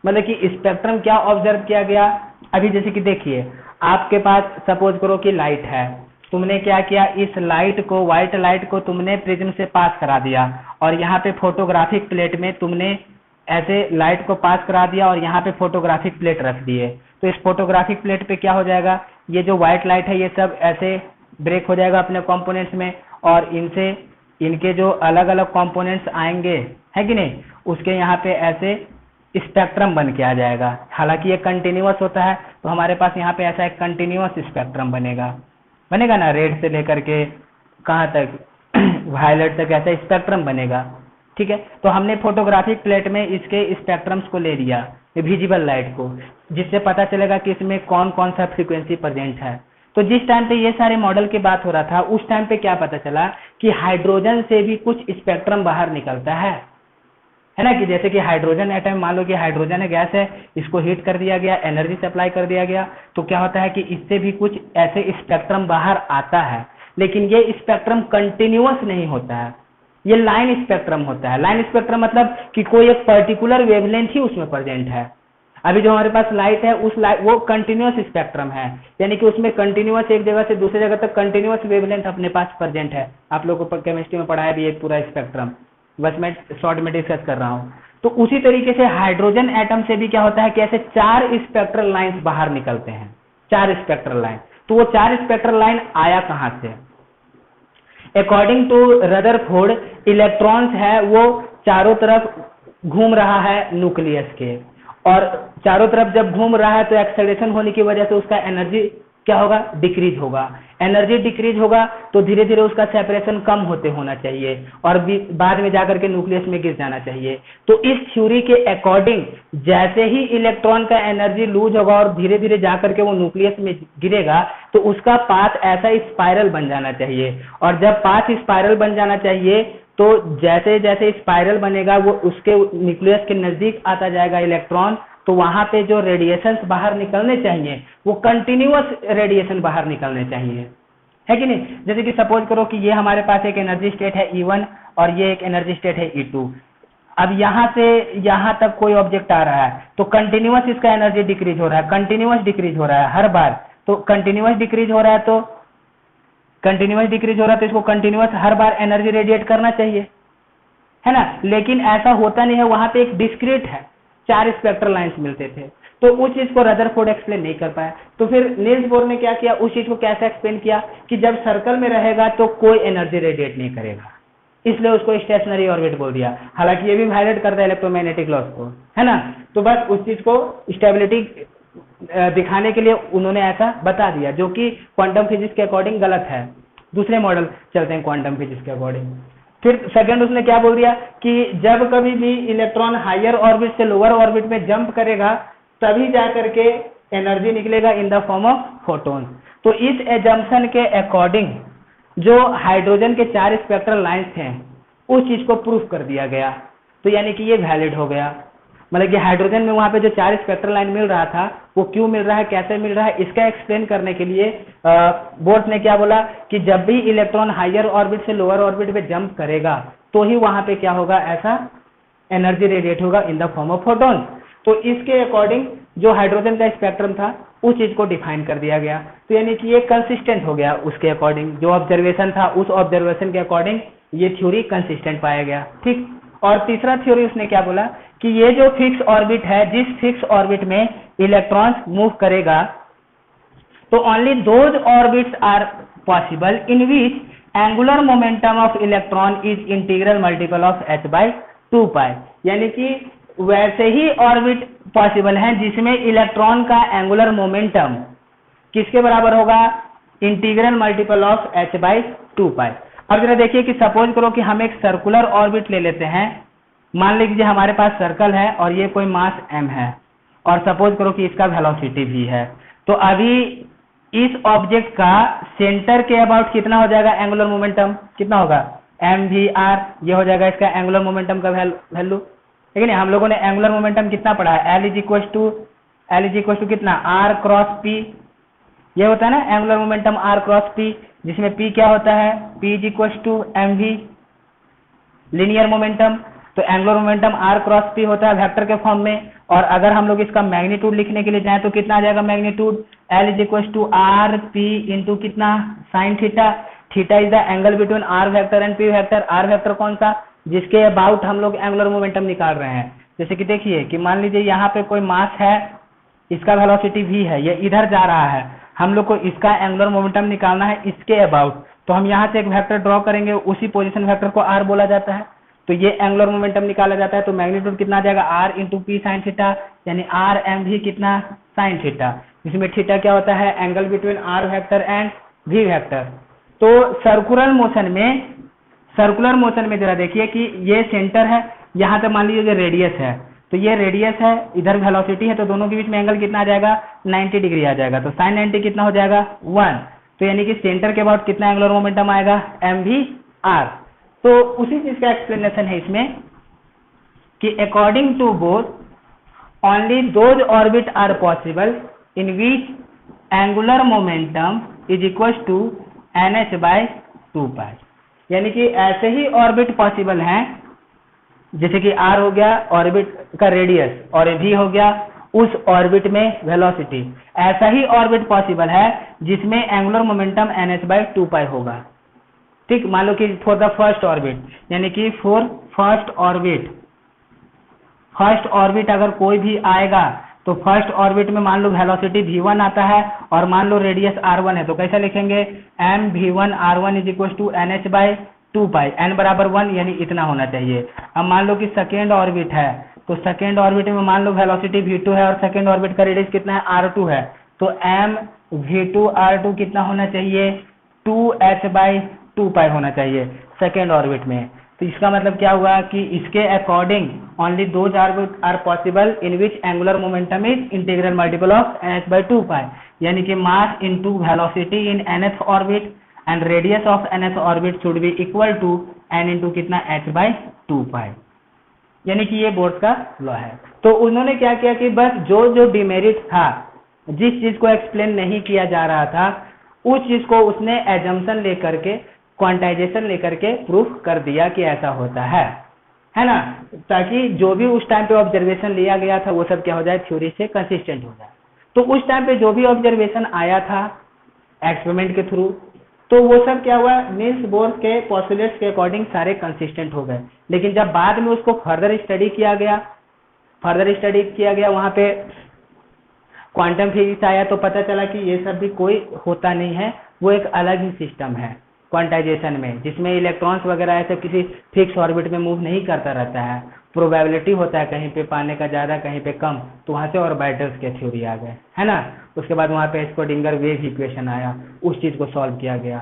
मतलब कि स्पेक्ट्रम क्या ऑब्जर्व किया गया। अभी जैसे कि देखिए आपके पास सपोज करो कि लाइट है, तुमने क्या किया, इस लाइट को, व्हाइट लाइट को तुमने प्रिज्म से पास करा दिया, और यहाँ पे फोटोग्राफिक प्लेट में तुमने ऐसे लाइट को पास करा दिया और यहाँ पे फोटोग्राफिक प्लेट रख दिए। तो इस फोटोग्राफिक प्लेट पे क्या हो जाएगा, ये जो व्हाइट लाइट है ये सब ऐसे ब्रेक हो जाएगा अपने कंपोनेंट्स में, और इनसे इनके जो अलग अलग कंपोनेंट्स आएंगे, है कि नहीं, उसके यहाँ पे ऐसे स्पेक्ट्रम बन के आ जाएगा। हालांकि ये कंटिन्यूअस होता है, तो हमारे पास यहाँ पे ऐसा एक कंटिन्यूअस स्पेक्ट्रम बनेगा ना, रेड से लेकर के कहाँ तक वायलेट तक ऐसा स्पेक्ट्रम बनेगा, ठीक है। तो हमने फोटोग्राफिक प्लेट में इसके स्पेक्ट्रम्स को ले लिया, विजिबल लाइट को, जिससे पता चलेगा कि इसमें कौन कौन सा फ्रीक्वेंसी प्रेजेंट है। तो जिस टाइम पे ये सारे मॉडल की बात हो रहा था उस टाइम पे क्या पता चला कि हाइड्रोजन से भी कुछ स्पेक्ट्रम बाहर निकलता है ना, कि जैसे कि हाइड्रोजन एटम, मान लो कि हाइड्रोजन है, गैस है, इसको हीट कर दिया गया, एनर्जी सप्लाई कर दिया गया, तो क्या होता है कि इससे भी कुछ ऐसे स्पेक्ट्रम बाहर आता है, लेकिन ये स्पेक्ट्रम कंटिन्यूअस नहीं होता है, ये लाइन स्पेक्ट्रम होता है। लाइन स्पेक्ट्रम मतलब कि कोई एक पर्टिकुलर वेवलेंथ ही उसमें प्रेजेंट है। अभी जो हमारे पास लाइट है उस लाइट वो कंटिन्यूअस स्पेक्ट्रम है, यानी कि उसमें कंटिन्यूअस एक जगह से दूसरी जगह तक कंटिन्यूअस वेवलेंथ अपने पास प्रेजेंट है। आप लोगों को केमिस्ट्री में पढ़ाया भी एक पूरा स्पेक्ट्रम, बस मैं शॉर्ट में डिस्कस कर रहा हूँ। तो उसी तरीके से हाइड्रोजन एटम से भी क्या होता है कि ऐसे 4 स्पेक्ट्रल लाइंस बाहर निकलते हैं, 4 स्पेक्ट्रल लाइन। तो वो 4 स्पेक्ट्रल लाइन आया कहां से, अकॉर्डिंग टू रदरफोर्ड, इलेक्ट्रॉन्स है वो चारों तरफ घूम रहा है न्यूक्लियस के, और चारों तरफ जब घूम रहा है तो एक्सेलरेशन होने की वजह से उसका एनर्जी क्या होगा, डिक्रीज होगा। एनर्जी डिक्रीज होगा तो धीरे धीरे उसका सेपरेशन कम होते होना चाहिए और बाद में जाकर के न्यूक्लियस में गिर जाना चाहिए। तो इस थ्योरी के अकॉर्डिंग जैसे ही इलेक्ट्रॉन का एनर्जी लूज होगा और धीरे धीरे जाकर के वो न्यूक्लियस में गिरेगा तो उसका पाथ ऐसा स्पाइरल बन जाना चाहिए, और जब पाथ स्पाइरल बन जाना चाहिए तो जैसे जैसे स्पाइरल बनेगा वो उसके न्यूक्लियस के नजदीक आता जाएगा इलेक्ट्रॉन, तो वहां पे जो रेडिएशन बाहर निकलने चाहिए वो कंटिन्यूअस रेडिएशन बाहर निकलने चाहिए, है कि नहीं। जैसे कि सपोज करो कि ये हमारे पास एक एनर्जी स्टेट है E1 और ये एक एनर्जी स्टेट है E2। अब यहां से यहां तक कोई ऑब्जेक्ट आ रहा है तो कंटिन्यूअस इसका एनर्जी डिक्रीज हो रहा है, कंटिन्यूअस डिक्रीज हो रहा है हर बार। तो कंटिन्यूअस डिक्रीज हो रहा है तो इसको कंटिन्यूअस हर बार एनर्जी रेडिएट करना चाहिए, है ना। लेकिन ऐसा होता नहीं है, वहां पे एक डिस्क्रीट है, 4 स्पेक्ट्रल लाइंस मिलते थे, तो उस चीज को रदरफोर्ड एक्सप्लेन नहीं कर पाया। तो फिर नील्स बोर ने क्या किया, उस चीज को कैसे एक्सप्लेन किया कि जब सर्कल में रहेगा तो कोई एनर्जी रेडिएट नहीं करेगा, इसलिए उसको स्टेशनरी ऑर्बिट बोल दिया। हालांकि ये भी वायलेट करता है इलेक्ट्रोमैग्नेटिक लॉस को, है ना। तो बस उस चीज को स्टेबिलिटी दिखाने के लिए उन्होंने ऐसा बता दिया, जो कि क्वांटम फिजिक्स के अकॉर्डिंग गलत है। दूसरे मॉडल चलते हैं क्वांटम फिजिक्स के अकॉर्डिंग। फिर सेकंड उसने क्या बोल दिया कि जब कभी भी इलेक्ट्रॉन हायर ऑर्बिट से लोअर ऑर्बिट में जंप करेगा तभी जाकर के एनर्जी निकलेगा in the form of photon. तो इस एजम्पशन के अकॉर्डिंग जो हाइड्रोजन के 4 स्पेक्ट्रल लाइंस थे उस चीज को प्रूफ कर दिया गया। तो यानी कि ये वैलिड हो गया, मतलब कि हाइड्रोजन में वहां पे जो 4 स्पेक्ट्रल लाइन मिल रहा था वो क्यों मिल रहा है, कैसे मिल रहा है, इसका एक्सप्लेन करने के लिए बोर्ड ने क्या बोला कि जब भी इलेक्ट्रॉन हायर ऑर्बिट से लोअर ऑर्बिट पे जंप करेगा तो ही वहां पे क्या होगा, ऐसा एनर्जी रेडिएट होगा in the form of photon. तो इसके अकॉर्डिंग जो हाइड्रोजन का स्पेक्ट्रम था उस चीज को डिफाइन कर दिया गया। तो यानी कि ये कंसिस्टेंट हो गया, उसके अकॉर्डिंग जो ऑब्जर्वेशन था उस ऑब्जर्वेशन के अकॉर्डिंग ये थ्योरी कंसिस्टेंट पाया गया। ठीक। और तीसरा थ्योरी उसने क्या बोला कि ये जो फिक्स ऑर्बिट है, जिस फिक्स ऑर्बिट में इलेक्ट्रॉन्स मूव करेगा, तो only those orbits are possible in which angular momentum of electron is integral multiple of h/2π। यानी कि वैसे ही ऑर्बिट पॉसिबल हैं जिसमें इलेक्ट्रॉन का एंगुलर मोमेंटम किसके बराबर होगा, इंटीग्रल मल्टीपल ऑफ h/2π। अब जरा देखिए कि सपोज करो कि हम एक सर्कुलर ऑर्बिट ले लेते हैं। मान लीजिए हमारे पास सर्कल है और ये कोई मास m है और सपोज करो कि इसका वेलोसिटी v है। तो अभी इस ऑब्जेक्ट का सेंटर के अबाउट कितना हो जाएगा, एंगुलर मोमेंटम कितना होगा, mvr। ये हो जाएगा इसका एंगुलर मोमेंटम का वैल्यू। ठीक है ना। हम लोगों ने एंगुलर मोमेंटम कितना पढ़ा है, L इज इक्वल टू कितना, r क्रॉस p। ये होता है ना angular momentum r cross p, जिसमें p क्या होता है, p is equal to mv linear momentum. तो angular momentum r cross p होता है वेक्टर के फॉर्म में। और अगर हम लोग इसका मैग्नीट्यूड लिखने के लिए जाए तो कितना आ जाएगा magnitude, L is equal to r p into कितना, sine theta. Theta is the angle between r vector and p vector. r vector कौन सा, जिसके अबाउट हम लोग एंगुलर मोमेंटम निकाल रहे हैं। जैसे कि देखिए कि मान लीजिए यहाँ पे कोई मास है, इसका वेलोसिटी v है, ये इधर जा रहा है, हम लोग को इसका एंगुलर मोमेंटम निकालना है इसके अबाउट। तो हम यहाँ से एक वेक्टर ड्रॉ करेंगे, उसी पोजीशन वेक्टर को r बोला जाता है। तो ये एंगुलर मोमेंटम निकाला जाता है। तो मैग्नीट्यूड कितना आ जाएगा, r into P sine theta, यानी r m v कितना, साइन थीटा। इसमें थीटा क्या होता है, angle between r vector and v vector. तो सर्कुलर मोशन में जरा देखिए कि ये सेंटर है, यहाँ तक मान लीजिए रेडियस है, तो ये रेडियस है, इधर वेलोसिटी है, तो दोनों के बीच में एंगल कितना आ जाएगा, 90 डिग्री आ जाएगा। तो साइन 90 कितना हो जाएगा, 1। तो यानी कि सेंटर के अबाउट कितना एंगुलर मोमेंटम आएगा, mvr। तो उसी चीज का एक्सप्लेनेशन है इसमें कि according to Bohr only those orbit are possible in which angular momentum is equal to nh/2π। यानी कि ऐसे ही ऑर्बिट पॉसिबल हैं, जैसे कि r हो गया ऑर्बिट का रेडियस और v हो गया उस ऑर्बिट में वेलोसिटी। ऐसा ही ऑर्बिट पॉसिबल है जिसमें एंगुलर मोमेंटम nh/2π होगा। ठीक। मान लो कि फॉर द फर्स्ट ऑर्बिट, यानी कि फॉर फर्स्ट ऑर्बिट अगर कोई भी आएगा तो फर्स्ट ऑर्बिट में मान लो वेलोसिटी v1 आता है और मान लो रेडियस r1 है, तो कैसा लिखेंगे, mv1 r1 is equal to nh/2π, n बराबर 1 यानी इतना होना चाहिए। अब मान लो कि सेकेंड ऑर्बिट है, तो सेकेंड ऑर्बिट में मान लो वेलोसिटी v2 है और सेकेंड ऑर्बिट का रेडियस कितना है, r2 है, तो mv2 r2 कितना होना चाहिए, 2h/2π होना चाहिए सेकेंड ऑर्बिट में। तो इसका मतलब क्या हुआ कि इसके according only those orbit are possible in which angular momentum is integral multiple of nh/2π। यानी कि mass into velocity in nth orbit and radius of nth orbit should be equal to n into कितना, h/2π। यानी कि ये board का law है। तो उन्होंने क्या किया कि बस जो डिमेरिट था, जिस चीज को एक्सप्लेन नहीं किया जा रहा था, उस चीज को उसने एजम्पशन लेकर के, क्वांटाइजेशन लेकर के प्रूफ कर दिया कि ऐसा होता है ना, ताकि जो भी उस टाइम पे ऑब्जर्वेशन लिया गया था वो सब क्या हो जाए, थ्योरी से कंसिस्टेंट हो जाए। तो उस टाइम पे जो भी ऑब्जर्वेशन आया था एक्सपेरिमेंट के थ्रू, तो वो सब क्या हुआ, नील्स बोर के पोस्टुलेट्स के अकॉर्डिंग सारे कंसिस्टेंट हो गए। लेकिन जब बाद में उसको फर्दर स्टडी किया गया वहां पे क्वांटम फिजिक्स आया, तो पता चला कि ये सब भी कोई होता नहीं है, वो एक अलग ही सिस्टम है। क्वांटाइजेशन में, जिसमें इलेक्ट्रॉन्स वगैरह ऐसे किसी फिक्स ऑर्बिट में मूव नहीं करता रहता है, प्रोबेबिलिटी होता है कहीं पे पाने का ज़्यादा कहीं पे कम, तो वहाँ से ऑर्बिटल्स के थ्योरी आ गए, है ना। उसके बाद वहाँ पे स्क्रोडिंगर वेव इक्वेशन आया, उस चीज़ को सॉल्व किया गया।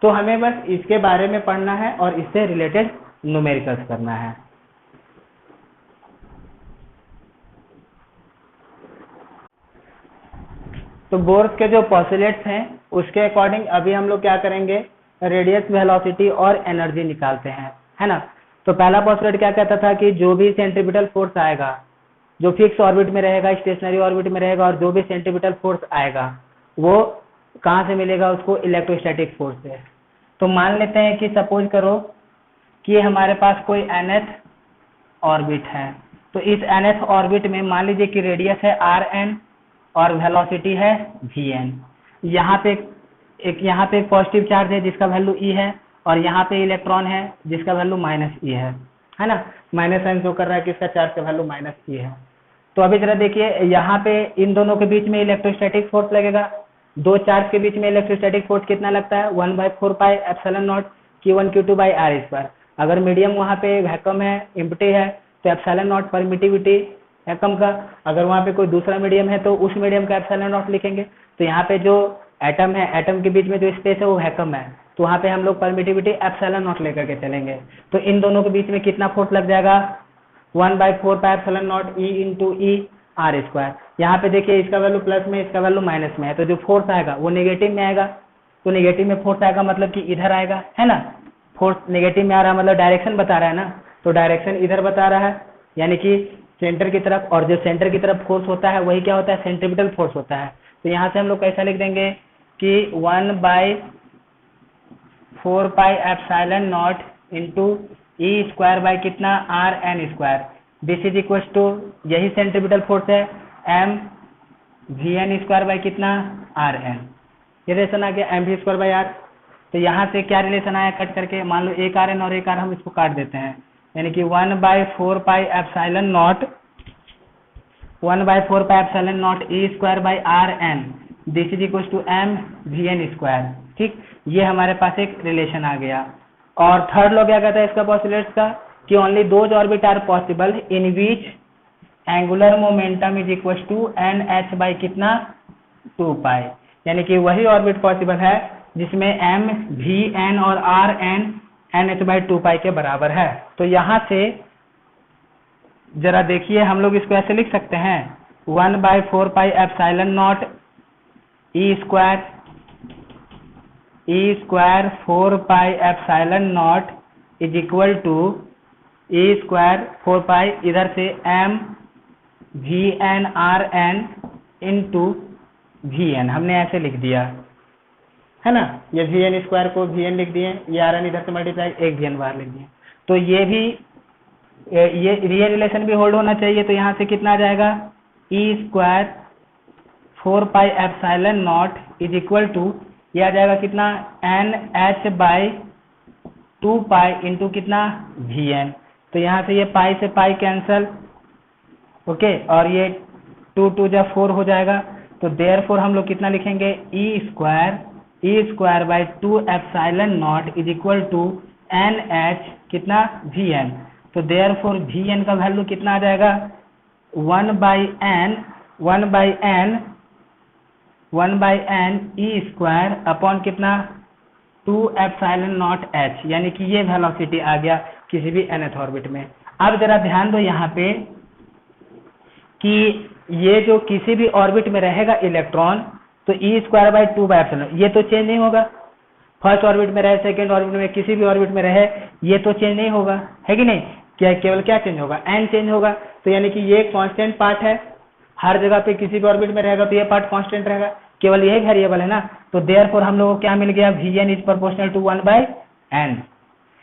तो हमें बस इसके बारे में पढ़ना है और इससे रिलेटेड न्यूमेरिकल्स करना है। तो बोर्स के जो पोस्टुलेट्स हैं उसके अकॉर्डिंग अभी हम लोग क्या करेंगे, रेडियस, वेलोसिटी और एनर्जी निकालते हैं, है ना। तो पहला पोस्टुलेट क्या कहता था कि जो भी सेंट्रीपिटल फोर्स आएगा, जो फिक्स ऑर्बिट में रहेगा, स्टेशनरी ऑर्बिट में रहेगा, और जो भी सेंट्रीपिटल फोर्स आएगा वो कहाँ से मिलेगा उसको, इलेक्ट्रोस्टैटिक फोर्स से। तो मान लेते हैं कि सपोज करो कि हमारे पास कोई nth ऑर्बिट है, तो इस nth ऑर्बिट में मान लीजिए कि रेडियस है rn और वेलोसिटी है vn। यहाँ पे एक पॉजिटिव चार्ज है जिसका वैल्यू e है, और यहाँ पे इलेक्ट्रॉन है जिसका वैल्यू -e है ना। माइनस साइन शो कर रहा है कि इसका चार्ज का वैल्यू -e है। तो अभी जरा देखिए, यहाँ पे इन दोनों के बीच में इलेक्ट्रोस्टैटिक फोर्स लगेगा। दो चार्ज के बीच में इलेक्ट्रोस्टैटिक फोर्स कितना लगता है, 1/4πε0 Q1 Q2/r²। अगर मीडियम वहाँ पे वैक्यूम है, एम्प्टी है, तो ε0 परमिटिविटी वैक्यूम का। अगर वहाँ पे कोई दूसरा मीडियम है तो उस मीडियम का ε0 लिखेंगे। तो यहाँ पे जो एटम है, एटम के बीच में जो स्पेस है वो वैक्यूम है, तो वहाँ पे हम लोग परमिटिविटी ε0 लेकर के चलेंगे। तो इन दोनों के बीच में कितना फोर्स लग जाएगा, 1/4πε0 E × E r²। यहाँ पे देखिए इसका वैल्यू प्लस में, इसका वैल्यू माइनस में है, तो जो फोर्स आएगा वो नेगेटिव में आएगा। तो नेगेटिव में फोर्स आएगा मतलब कि इधर आएगा, है ना। फोर्स नेगेटिव में आ रहा है मतलब डायरेक्शन बता रहा है ना, तो डायरेक्शन इधर बता रहा है, यानी कि सेंटर की तरफ। और जो सेंटर की तरफ फोर्स होता है वही क्या होता है, सेंट्रीपिटल फोर्स होता है। तो यहाँ से हम लोग कैसा लिख देंगे कि 1/4πε0 × E² कितना rn²। This is equal to, यही सेंट्रीपिटल फोर्स है, mvn² कितना rn। ये रिलेशन आ गया mv²r। तो यहाँ से क्या रिलेशन आया कट करके, मान लो एक rn और एक r, हम इसको काट देते हैं, यानी कि 1/4πε0 E²/rn, this is equal to mvn²। ठीक, ये हमारे पास एक रिलेशन आ गया। और थर्ड लॉ क्या कहता है इसका, पोस्टुलेट्स का, कि only those orbit are possible in which angular momentum is equal to nh कितना 2π। यानी कि वही ऑर्बिट पॉसिबल है जिसमें m vn और rn nh/2π के बराबर है। तो यहाँ से जरा देखिए, हम लोग इसको ऐसे लिख सकते हैं, 1/4πε0 E² 4πε0 is equal to E² 4π, इधर से m vn rn into vn, हमने ऐसे लिख दिया, है ना। ये vn² को vn लिख दिए, ये rn इधर से मल्टीप्लाई, एक vn बाहर लिख दिए। तो ये भी, ये रिलेशन भी होल्ड होना चाहिए। तो यहाँ से कितना आ जाएगा, E² 4πε0 इज इक्वल टू, ये आ जाएगा कितना, nh/2π इंटू कितना vn। तो यहाँ से ये पाई से पाई कैंसल, ओके, और ये 2 2 जा 4 हो जाएगा। तो देयरफॉर हम लोग कितना लिखेंगे, E²/2ε0 is equal to nh कितना vn। तो देयरफॉर vn का वैल्यू कितना आ जाएगा, 1/n E² अपॉन कितना 2ε0h, यानी कि ये वेलोसिटी आ गया किसी भी nth ऑर्बिट में। अब जरा ध्यान दो यहाँ पे कि ये जो किसी भी ऑर्बिट में रहेगा इलेक्ट्रॉन, तो E²/2ε, ये तो चेंज नहीं होगा। फर्स्ट ऑर्बिट में रहे, सेकेंड ऑर्बिट में, किसी भी ऑर्बिट में रहे, ये तो चेंज नहीं होगा, है कि नहीं। क्या केवल क्या चेंज होगा, n चेंज होगा। तो यानी कि ये कांस्टेंट पार्ट है, हर जगह पे किसी भी ऑर्बिट में रहेगा तो ये पार्ट कांस्टेंट रहेगा, केवल यही वेरिएबल है ना। तो देयरफॉर हम लोग को क्या मिल गया, vn is proportional to 1/n।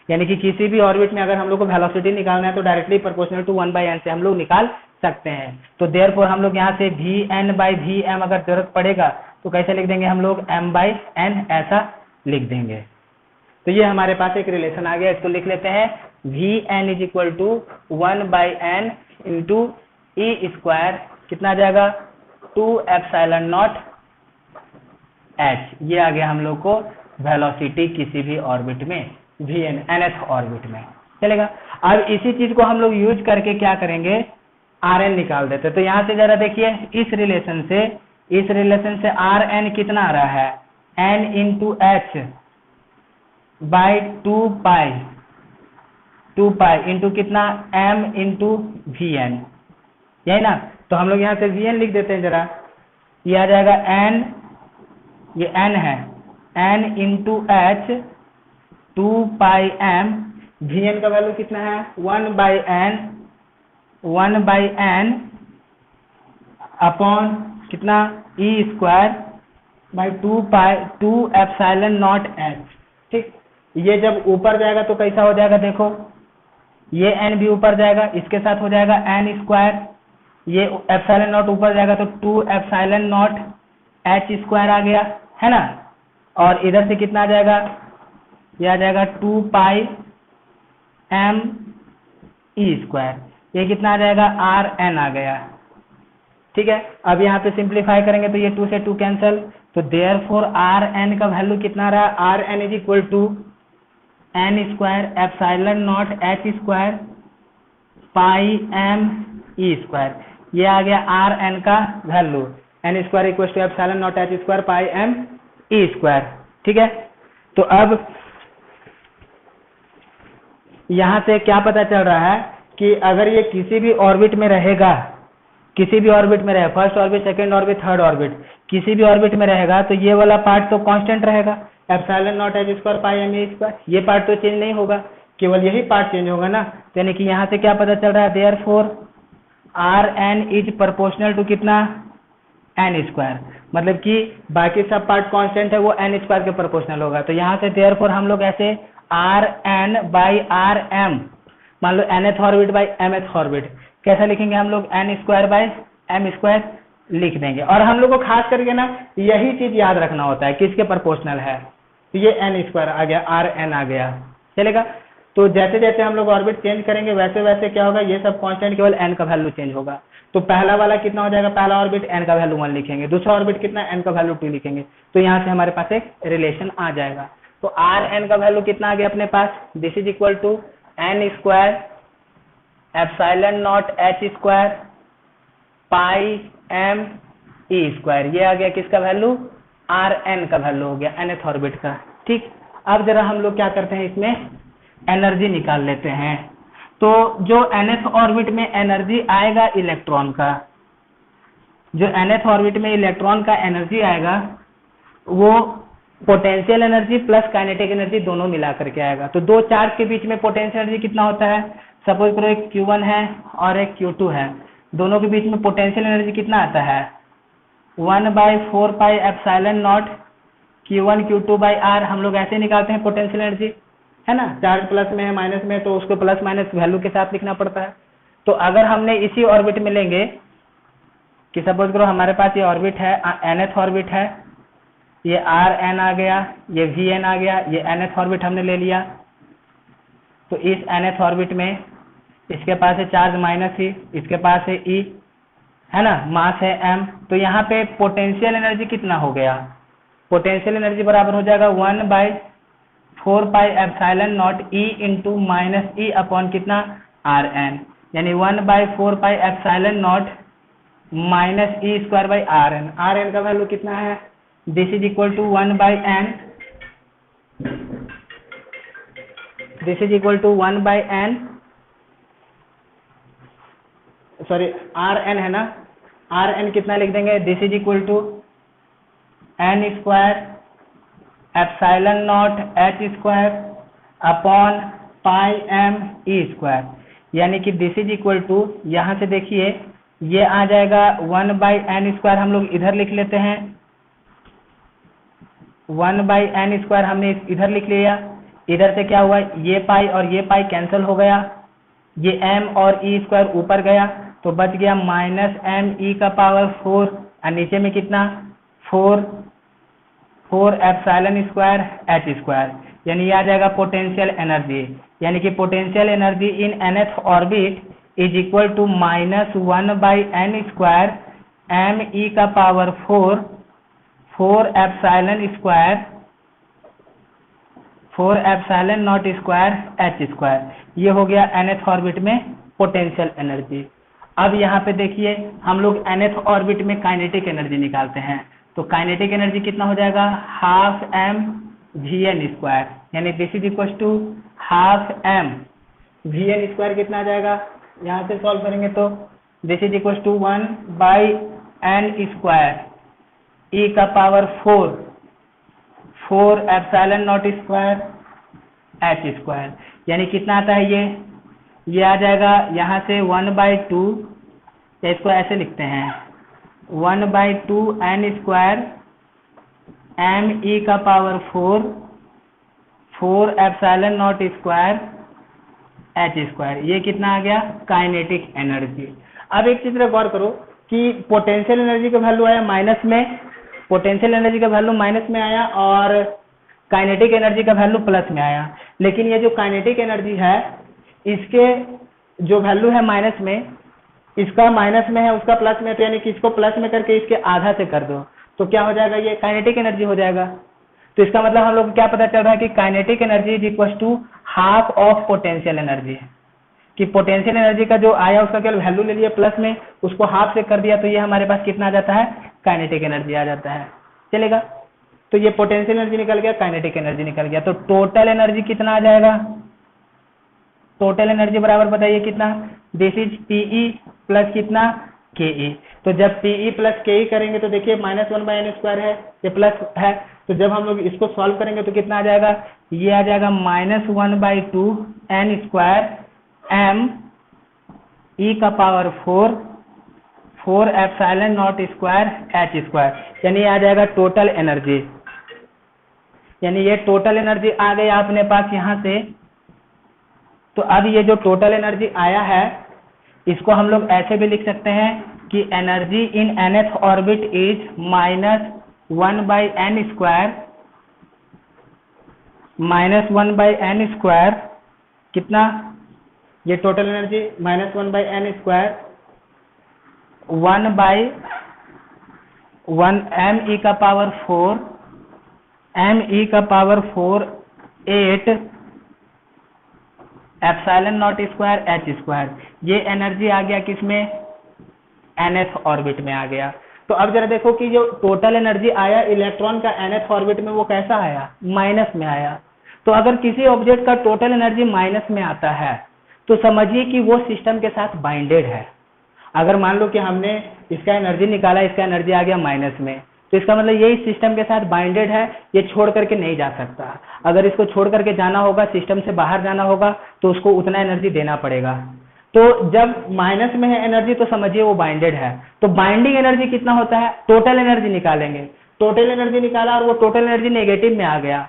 यानी कि किसी भी ऑर्बिट में अगर हम लोग को वेलोसिटी निकालना है तो डायरेक्टली प्रोपोर्शनल टू 1/n से हम लोग निकाल सकते हैं। तो देयरफॉर हम लोग यहाँ से vn/vm अगर जरूरत पड़ेगा तो कैसे लिख देंगे हम लोग, m/n ऐसा लिख देंगे। तो ये हमारे पास एक रिलेशन आ गया, इसको लिख लेते हैं, vn is equal to 1/n into E² कितना आ जाएगा, 2ε0h। ये आ गया हम लोग को वेलोसिटी किसी भी ऑर्बिट में vn nth ऑर्बिट में चलेगा। अब इसी चीज को हम लोग यूज करके क्या करेंगे, rn निकाल देते। तो यहां से जरा देखिए इस रिलेशन से rn कितना आ रहा है, n into h by 2 pi into कितना m इंटू vn, यही ना। तो हम लोग यहाँ से vn लिख देते हैं जरा, ये आ जाएगा n, ये n है, n इंटू h 2 पाई m, vn का वैल्यू कितना है 1 बाई n अपॉन कितना e square by 2 epsilon naught h। ठीक, ये जब ऊपर जाएगा तो कैसा हो जाएगा, देखो ये n भी ऊपर जाएगा, इसके साथ हो जाएगा n स्क्वायर, ये एप्सिलॉन नॉट ऊपर जाएगा तो 2 एप्सिलॉन नॉट h स्क्वायर आ गया, है ना। और इधर से कितना आ जाएगा, ये आ जाएगा 2 पाई m e स्क्वायर, ये कितना आ जाएगा rn आ गया। ठीक है, अब यहाँ पे सिंप्लीफाई करेंगे तो ये 2 से 2 कैंसिल, तो देयरफॉर rn का वैल्यू कितना रहा, rn is equal to n square epsilon naught h square pi m e square, ये आ गया rn का value, n square equal to epsilon naught h square pi m e square. ठीक है, तो अब यहाँ से क्या पता चल रहा है कि अगर ये किसी भी ऑर्बिट में रहेगा, किसी भी ऑर्बिट में रहेगा, first orbit, second orbit, third orbit, किसी भी ऑर्बिट में रहेगा तो ये वाला पार्ट तो कांस्टेंट रहेगा, epsilon naught h square pi m e square, ये पार्ट तो चेंज नहीं होगा, केवल यही पार्ट चेंज होगा ना। तो यानी कि यहाँ से क्या पता चल रहा है, therefore rn is proportional to कितना n स्क्वायर, मतलब कि बाकी सब पार्ट कांस्टेंट है, वो n स्क्वायर के प्रोपोर्शनल होगा। तो यहाँ से देयरफॉर हम लोग ऐसे rn बाई rm, मान लो nth orbit by mth orbit, कैसा लिखेंगे हम लोग, n square by m square लिख देंगे। और हम लोग को खास करके ना यही चीज याद रखना होता है, किसके प्रोपोर्शनल है, तो ये n स्क्वायर आ गया, rn आ गया, चलेगा। तो जैसे जैसे हम लोग ऑर्बिट चेंज करेंगे वैसे वैसे क्या होगा, ये सब कांस्टेंट, केवल n का वैल्यू चेंज होगा। तो पहला वाला कितना हो जाएगा, पहला ऑर्बिट n का वैल्यू 1 लिखेंगे, दूसरा ऑर्बिट कितना, n का वैल्यू 2 लिखेंगे, तो यहाँ से हमारे पास एक रिलेशन आ जाएगा। तो rn का वैल्यू कितना आ गया अपने पास, this is equal to n square epsilon naught h square pi m e square, ये आ गया किसका वैल्यू, rn का वैल्यू हो गया nth ऑर्बिट का। ठीक, अब जरा हम लोग क्या करते हैं, इसमें एनर्जी निकाल लेते हैं। तो जो nth ऑर्बिट में एनर्जी आएगा इलेक्ट्रॉन का, जो nth ऑर्बिट में इलेक्ट्रॉन का एनर्जी आएगा वो potential energy plus kinetic energy दोनों मिला करके आएगा। तो दो चार्ज के बीच में पोटेंशियल एनर्जी कितना होता है, सपोज करो एक Q1 है और एक Q2 है, दोनों के बीच में पोटेंशियल एनर्जी कितना आता है, 1/4 pi epsilon not Q1 Q2 by R, हम लोग ऐसे निकालते हैं पोटेंशियल एनर्जी, है ना। चार्ज प्लस में है माइनस में, तो उसको प्लस माइनस वैल्यू के साथ लिखना पड़ता है। तो अगर हमने इसी ऑर्बिट में लेंगे कि सपोज करो हमारे पास ये ऑर्बिट है, nth ऑर्बिट है, ये Rn आ गया, ये Vn आ गया, ये nth ऑर्बिट हमने ले लिया। तो इस nth ऑर्बिट में इसके पास है चार्ज माइनस ही, इसके पास है E, है ना, मास है m। तो यहाँ पे पोटेंशियल एनर्जी कितना हो गया, पोटेंशियल एनर्जी बराबर हो जाएगा 1/4 pi epsilon naught E into minus E upon कितना Rn, यानी 1/4 pi epsilon naught minus E square by Rn। Rn का वैल्यू कितना है, this is equal to 1/n, this is equal to 1/n, sorry Rn है ना, Rn कितना लिख देंगे, this is equal to n square epsilon naught h square upon pi m e square, यानी कि दिस इज इक्वल टू, यहाँ से देखिए ये आ जाएगा 1/n स्क्वायर, हम लोग इधर लिख लेते हैं, 1/n स्क्वायर हमने इधर लिख लिया, इधर से क्या हुआ, ये पाई और ये पाई कैंसिल हो गया, ये m और e स्क्वायर ऊपर गया तो बच गया माइनस m e का पावर 4, और नीचे में कितना 4 एप्सिलॉन स्क्वायर h स्क्वायर, यानी ये आ जाएगा पोटेंशियल एनर्जी, यानी कि potential energy in nth orbit is equal to minus 1/n square m e का power 4 epsilon square 4 epsilon naught square H square, ये हो गया nth ऑर्बिट में पोटेंशियल एनर्जी। अब यहाँ पे देखिए हम लोग nth ऑर्बिट में काइनेटिक एनर्जी निकालते हैं, तो काइनेटिक एनर्जी कितना हो जाएगा, हाफ m vn स्क्वायर, यानी this is equal to half m vn square कितना आ जाएगा, यहाँ से सॉल्व करेंगे तो this is equal to 1/n square e का power 4 epsilon naught square H square, यानी कितना आता है ये आ जाएगा यहाँ से 1/2, या इसको ऐसे लिखते हैं 1/2 n स्क्वायर m e का power 4 epsilon naught square H square, ये कितना आ गया, काइनेटिक एनर्जी। अब एक चीज गौर करो कि पोटेंशियल एनर्जी का वैल्यू आया माइनस में, पोटेंशियल एनर्जी का वैल्यू माइनस में आया और काइनेटिक एनर्जी का वैल्यू प्लस में आया, लेकिन ये जो काइनेटिक एनर्जी है इसके जो वैल्यू है माइनस में, इसका माइनस में है उसका प्लस में, तो यानी कि इसको प्लस में करके इसके आधा से कर दो तो क्या हो जाएगा, ये काइनेटिक एनर्जी हो जाएगा। तो इसका मतलब हम लोग क्या पता चल रहा है कि kinetic energy is equal to half of potential energy, कि पोटेंशियल एनर्जी का जो आया उसका केवल वैल्यू ले लिया प्लस में, उसको हाफ से कर दिया तो ये हमारे पास कितना आ जाता है, काइनेटिक एनर्जी आ जाता है। चलेगा, तो ये पोटेंशियल एनर्जी निकल गया, काइनेटिक एनर्जी निकल गया, तो टोटल एनर्जी कितना आ जाएगा, टोटल एनर्जी बराबर बताइए कितना, दिस इज पीई प्लस कितना के, तो जब पीई प्लस के करेंगे तो देखिए -1/n स्क्वायर है, ये प्लस है, तो जब हम लोग इसको सॉल्व करेंगे तो कितना आ जाएगा, ये आ जाएगा -1/2 n स्क्वायर m e का power 4 epsilon naught square H square, यानी आ जाएगा टोटल एनर्जी, यानी ये टोटल एनर्जी आ गई अपने पास यहाँ से। तो अब ये जो टोटल एनर्जी आया है इसको हम लोग ऐसे भी लिख सकते हैं कि energy in nth orbit is -1/n square, कितना, ये total energy -1/n square 1/1 m e का power 4 8 epsilon naught square H square, ये एनर्जी आ गया किसमें, nth ऑर्बिट में आ गया। तो अब जरा देखो कि जो टोटल एनर्जी आया इलेक्ट्रॉन का nth ऑर्बिट में वो कैसा आया, माइनस में आया। तो अगर किसी ऑब्जेक्ट का टोटल एनर्जी माइनस में आता है तो समझिए कि वो सिस्टम के साथ बाइंडेड है। अगर मान लो कि हमने इसका एनर्जी निकाला, इसका एनर्जी आ गया माइनस में, तो इसका मतलब यही सिस्टम के साथ बाइंडेड है, ये छोड़ करके नहीं जा सकता। अगर इसको छोड़ करके जाना होगा, सिस्टम से बाहर जाना होगा, तो उसको उतना एनर्जी देना पड़ेगा। तो जब माइनस में है एनर्जी तो समझिए वो बाइंडेड है। तो बाइंडिंग एनर्जी कितना होता है, टोटल एनर्जी निकालेंगे, टोटल एनर्जी निकाला और वो टोटल एनर्जी नेगेटिव में आ गया,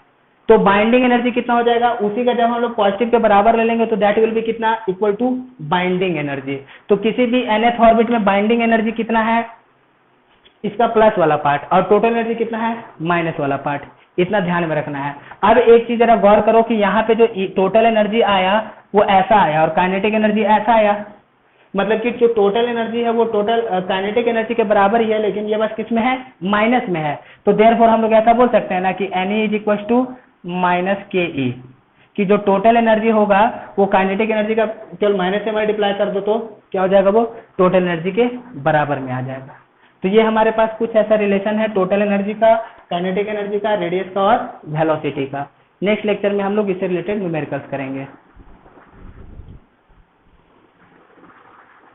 तो बाइंडिंग एनर्जी कितना हो जाएगा, उसी का जब हम लोग पॉजिटिव के बराबर ले लेंगे तो दैट विल बी कितना, इक्वल टू बाइंडिंग एनर्जी। तो किसी भी nth ऑर्बिट में बाइंडिंग एनर्जी कितना है, इसका प्लस वाला पार्ट, और टोटल एनर्जी कितना है, माइनस वाला पार्ट, इतना ध्यान में रखना है। अब एक चीज जरा गौर करो कि यहाँ पे जो टोटल एनर्जी आया वो ऐसा आया और काइनेटिक एनर्जी ऐसा आया, मतलब कि जो टोटल एनर्जी है वो टोटल काइनेटिक एनर्जी के बराबर ही है, लेकिन ये बस किसमें है, माइनस में है। तो देयरफॉर हम लोग ऐसा बोल सकते हैं ना कि Ne is equal to -ke, कि जो टोटल एनर्जी होगा वो काइनेटिक एनर्जी का केवल माइनस से मल्टीप्लाई कर दो तो क्या हो जाएगा, वो टोटल एनर्जी के बराबर में आ जाएगा। तो ये हमारे पास कुछ ऐसा रिलेशन है टोटल एनर्जी का, काइनेटिक एनर्जी का, रेडियस का और वेलोसिटी का। नेक्स्ट लेक्चर में हम लोग इससे रिलेटेड न्यूमेरिकल्स करेंगे।